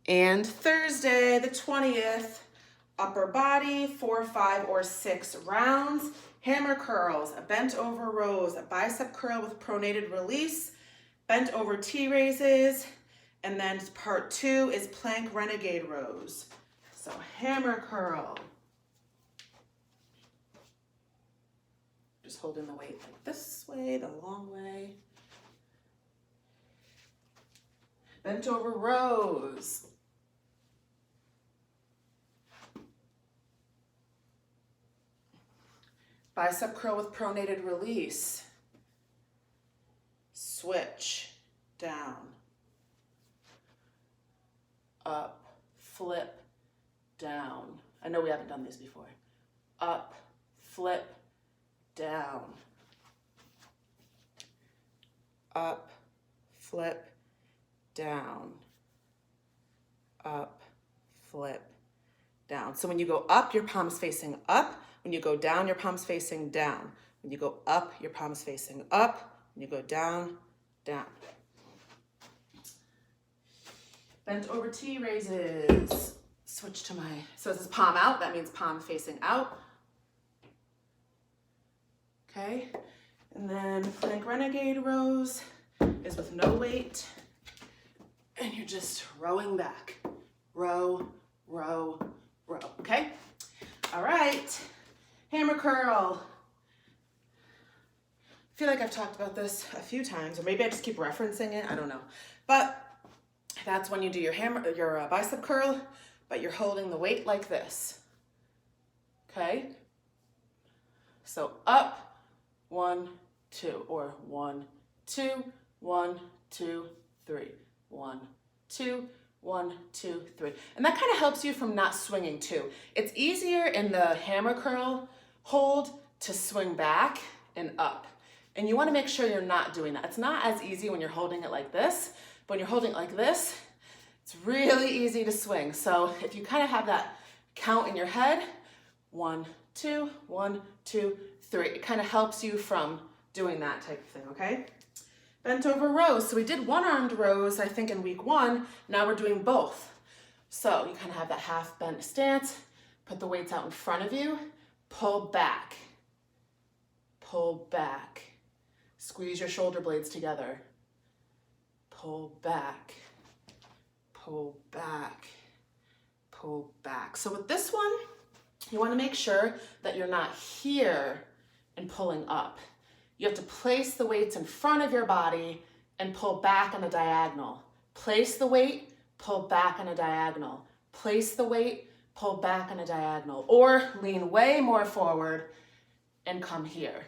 And Thursday, the 20th, upper body, 4, 5, or 6 rounds. Hammer curls, a bent over rows, a bicep curl with pronated release, bent over T raises, and then part 2 is plank renegade rows. So hammer curl. Just holding the weight like this way, the long way. Bent over rows. Bicep curl with pronated release. Switch, down, up, flip, down. I know we haven't done these before. Up, flip, down. Up, flip, down. Up, flip, down. So when you go up, your palm's facing up. When you go down, your palm's facing down. When you go up, your palm's facing up. When you go down, down. Bent over T raises. Switch to so this is palm out. That means palm facing out. Okay. And then plank renegade rows is with no weight. And you're just rowing back. Row, row, row. Okay? All right. Hammer curl. I feel like I've talked about this a few times, or maybe I just keep referencing it. I don't know. But that's when you do your bicep curl, but you're holding the weight like this. Okay? So up, 1, 2, or 1, 2, 1, 2, 3, 1, 2, 1, 2, 3. And that kind of helps you from not swinging too. It's easier in the hammer curl hold to swing back and up. And you want to make sure you're not doing that. It's not as easy when you're holding it like this, but when you're holding it like this, it's really easy to swing. So if you kind of have that count in your head, 1, 2, 1, 2, 3, it kind of helps you from doing that type of thing, okay? Bent over rows. So we did one-armed rows, I think, in week 1. Now we're doing both. So you kind of have that half bent stance, put the weights out in front of you, pull back, pull back. Squeeze your shoulder blades together. Pull back, pull back, pull back. So with this one, you want to make sure that you're not here and pulling up. You have to place the weights in front of your body and pull back on a diagonal. Place the weight, pull back on a diagonal. Place the weight, pull back on a diagonal. Or lean way more forward and come here.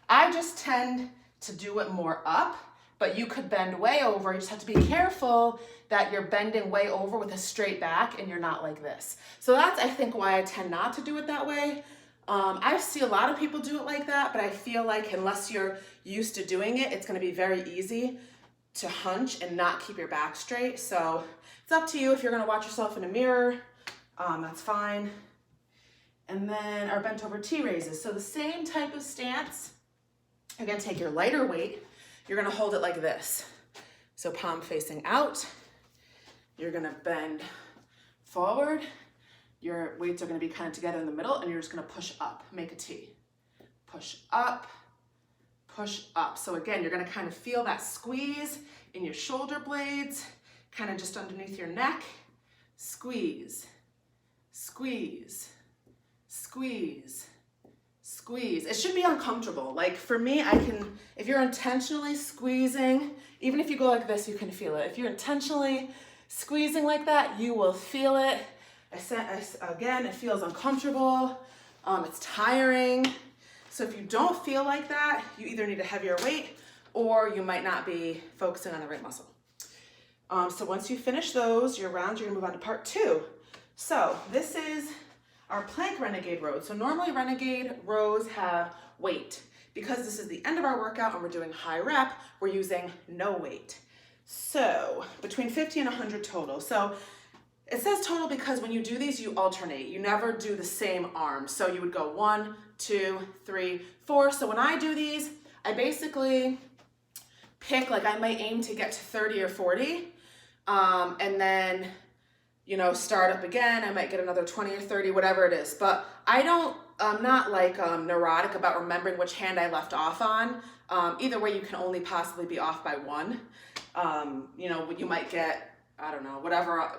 I just tend to do it more up, but you could bend way over. You just have to be careful that you're bending way over with a straight back and you're not like this. So that's, I think, why I tend not to do it that way. I see a lot of people do it like that, but I feel like unless you're used to doing it, it's going to be very easy to hunch and not keep your back straight. So it's up to you. If you're going to watch yourself in a mirror, that's fine. And then our bent over T raises. So the same type of stance. You're going to take your lighter weight. You're going to hold it like this. So palm facing out. You're going to bend forward. Your weights are going to be kind of together in the middle, and you're just going to push up, make a T. Push up, push up. So again, you're going to kind of feel that squeeze in your shoulder blades, kind of just underneath your neck. Squeeze, squeeze, squeeze, squeeze. It should be uncomfortable. Like for me, if you're intentionally squeezing, even if you go like this, you can feel it. If you're intentionally squeezing like that, you will feel it. Again, it feels uncomfortable. It's tiring. So if you don't feel like that, you either need a heavier weight or you might not be focusing on the right muscle. So once you finish those, your rounds, you're gonna move on to part 2. So this is our plank renegade rows. So normally renegade rows have weight. Because this is the end of our workout and we're doing high rep, we're using no weight. So between 50 and 100 total. So it says total because when you do these, you alternate. You never do the same arm. So you would go 1, 2, 3, 4. So when I do these, I basically pick, like I might aim to get to 30 or 40. and then, you know, start up again. I might get another 20 or 30, whatever it is. But I'm not like neurotic about remembering which hand I left off on. Either way, you can only possibly be off by one. You know, you might get, I don't know, whatever,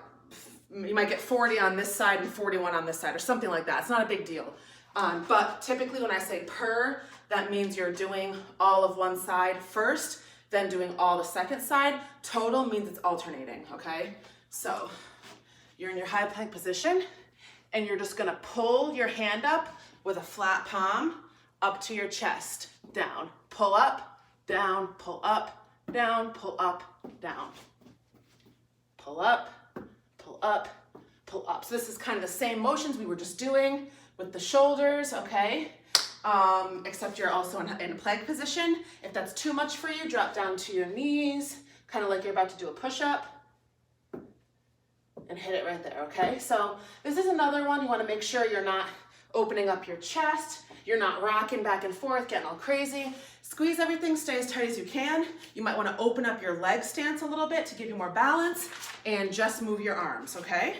you might get 40 on this side and 41 on this side or something like that. It's not a big deal. But typically when I say per, that means you're doing all of one side first, then doing all the second side. Total means it's alternating, okay? So you're in your high plank position and you're just gonna pull your hand up with a flat palm up to your chest, down, pull up, down, pull up, down, pull up, down. Pull up, pull up, pull up. So this is kind of the same motions we were just doing with the shoulders, okay? Except you're also in a plank position. If that's too much for you, drop down to your knees, kind of like you're about to do a push-up, and hit it right there, okay? So this is another one. You want to make sure you're not opening up your chest, you're not rocking back and forth, getting all crazy. Squeeze everything, stay as tight as you can. You might want to open up your leg stance a little bit to give you more balance, and just move your arms, okay?